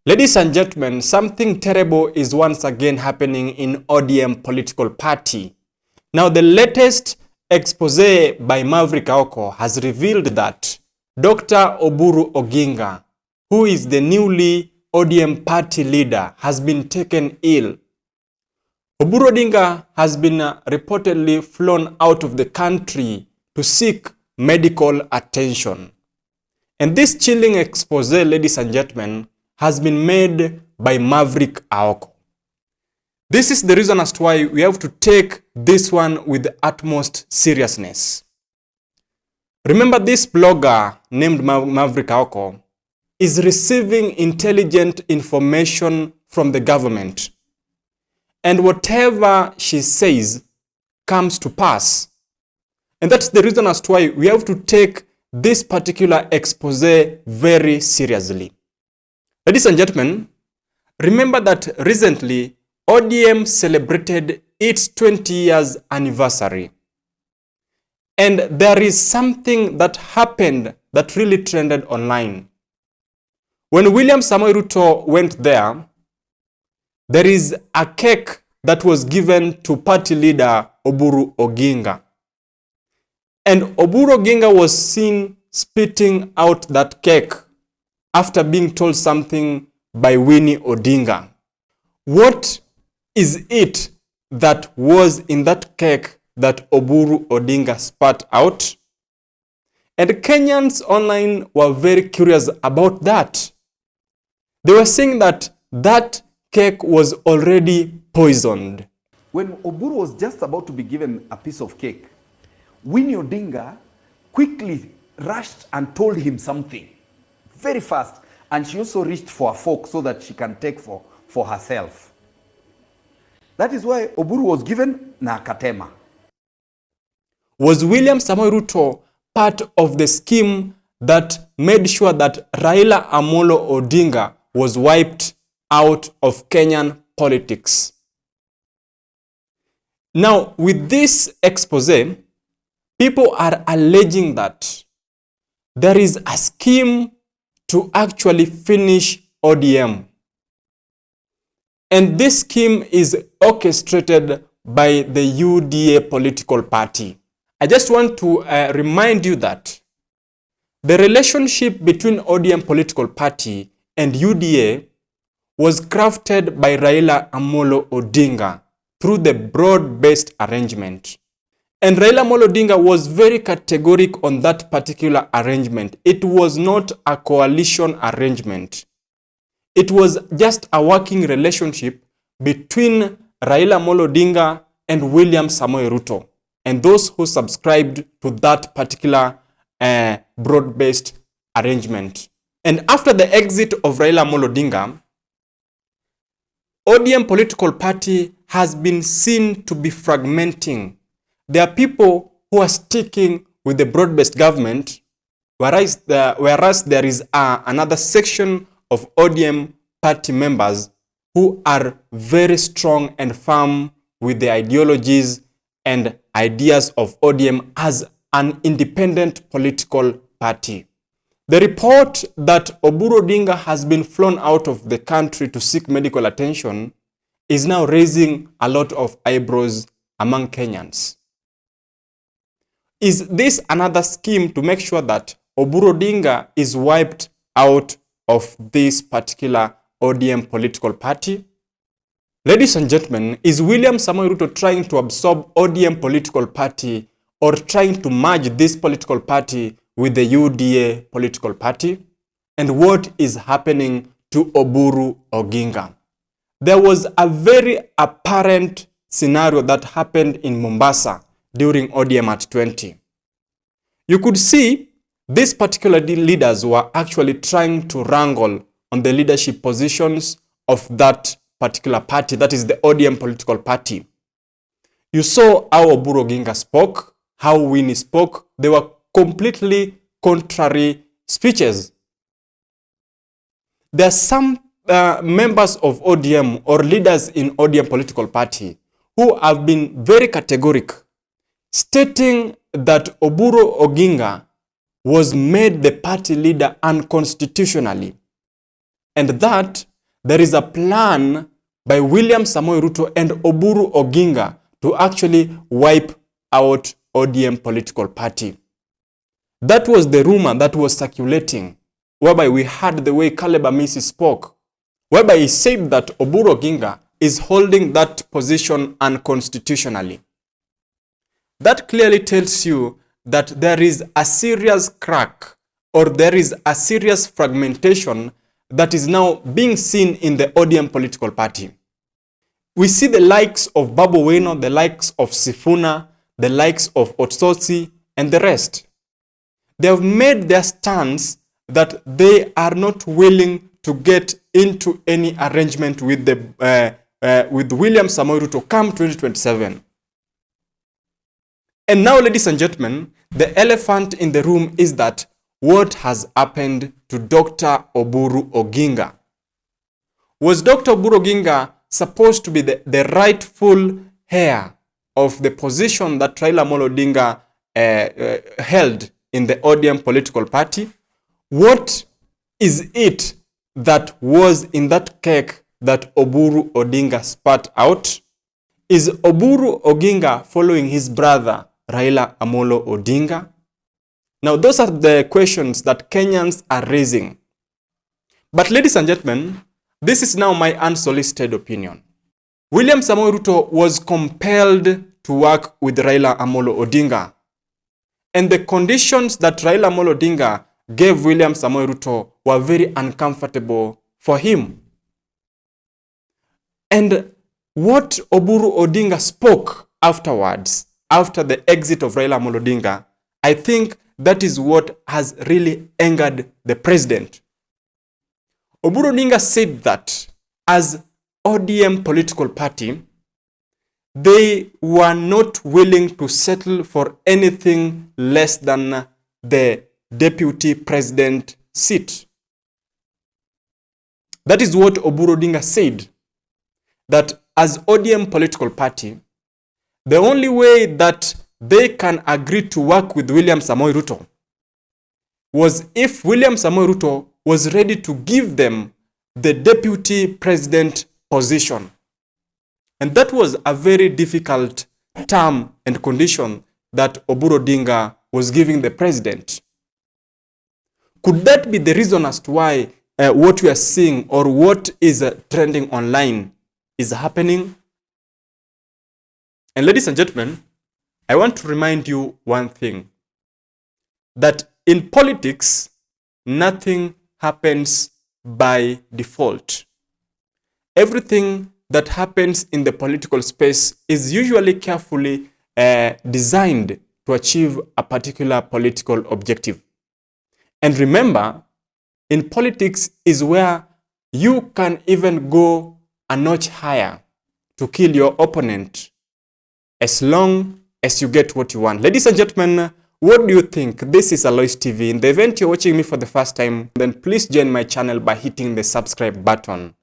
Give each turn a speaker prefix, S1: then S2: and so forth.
S1: Ladies and gentlemen, something terrible is once again happening in ODM political party. Now, the latest expose by Maveric Aoko has revealed that Dr. Oburu Odinga, who is the newly ODM party leader, has been taken ill. Oburu Odinga has been reportedly flown out of the country to seek medical attention. And this chilling expose, ladies and gentlemen, has been made by Maveric Aoko. This is the reason as to why we have to take this one with the utmost seriousness. Remember, this blogger named Maveric Aoko is receiving intelligent information from the government. And whatever she says comes to pass. And that's the reason as to why we have to take this particular expose very seriously. Ladies and gentlemen, remember that recently ODM celebrated its 20 years anniversary. And there is something that happened that really trended online. When William Samoei Ruto went there is a cake that was given to party leader Oburu Odinga. And Oburu Odinga was seen spitting out that cake after being told something by Winnie Odinga. What is it that was in that cake that Oburu Odinga spat out? And Kenyans online were very curious about that. They were saying that that cake was already poisoned.
S2: When Oburu was just about to be given a piece of cake, Winnie Odinga quickly rushed and told him something very fast, and she also reached for a fork so that she can take for herself. That is why Oburu was given na akatema.
S1: Was William Samoei Ruto part of the scheme that made sure that Raila Amolo Odinga was wiped out of Kenyan politics? Now, with this expose, people are alleging that there is a scheme to actually finish ODM. And this scheme is orchestrated by the UDA political party. I just want to remind you that the relationship between ODM political party and UDA was crafted by Raila Amolo Odinga through the broad-based arrangement. And Raila Amolo Odinga was very categoric on that particular arrangement. It was not a coalition arrangement. It was just a working relationship between Raila Amolo Odinga and William Samoei Ruto, and those who subscribed to that particular broad-based arrangement. And after the exit of Raila Amolo Odinga, ODM political party has been seen to be fragmenting. There are people who are sticking with the broad-based government, whereas there is another section of ODM party members who are very strong and firm with the ideologies and ideas of ODM as an independent political party. The report that Oburu Odinga has been flown out of the country to seek medical attention is now raising a lot of eyebrows among Kenyans. Is this another scheme to make sure that Oburu Odinga is wiped out of this particular ODM political party? Ladies and gentlemen, is William Samoei Ruto trying to absorb ODM political party or trying to merge this political party with the UDA political party? And what is happening to Oburu Odinga? There was a very apparent scenario that happened in Mombasa during ODM at 20. You could see these particular leaders were actually trying to wrangle on the leadership positions of that particular party, that is the ODM political party. You saw how Oburu Odinga spoke, how Winnie spoke. They were completely contrary speeches. There are some members of ODM or leaders in ODM political party who have been very categoric, stating that Oburu Odinga was made the party leader unconstitutionally, and that there is a plan by William Samoei Ruto and Oburu Odinga to actually wipe out ODM political party. That was the rumor that was circulating, whereby we heard the way Caleb Amisi spoke, whereby he said that Oburu Odinga is holding that position unconstitutionally. That clearly tells you that there is a serious crack, or there is a serious fragmentation that is now being seen in the ODM political party. We see the likes of Babu Weno, the likes of Sifuna, the likes of Otsotsi, and the rest. They have made their stance that they are not willing to get into any arrangement with with William Samoei Ruto come 2027. And now, ladies and gentlemen, the elephant in the room is that what has happened to Dr. Oburu Odinga? Was Dr. Oburu Odinga supposed to be the rightful heir of the position that Raila Amolo Odinga held in the ODM political party? What is it that was in that cake that Oburu Odinga spat out? Is Oburu Odinga following his brother Raila Amolo Odinga? Now, those are the questions that Kenyans are raising. But ladies and gentlemen, this is now my unsolicited opinion. William Samoei Ruto was compelled to work with Raila Amolo Odinga. And the conditions that Raila Amolo Odinga gave William Samoei Ruto were very uncomfortable for him. And what Oburu Odinga spoke afterwards, after the exit of Raila Amolo Odinga, I think that is what has really angered the president. Oburu Odinga said that as ODM political party, they were not willing to settle for anything less than the deputy president seat. That is what Oburu Odinga said, that as ODM political party, the only way that they can agree to work with William Samoei Ruto was if William Samoei Ruto was ready to give them the deputy president position. And that was a very difficult term and condition that Oburu Odinga was giving the president. Could that be the reason as to why what we are seeing or what is trending online is happening? And ladies and gentlemen, I want to remind you one thing, that in politics, nothing happens by default. Everything that happens in the political space is usually carefully designed to achieve a particular political objective. And remember, in politics is where you can even go a notch higher to kill your opponent as long as you get what you want. Ladies and gentlemen, what do you think? This is Alois TV. In the event you're watching me for the first time, then please join my channel by hitting the subscribe button.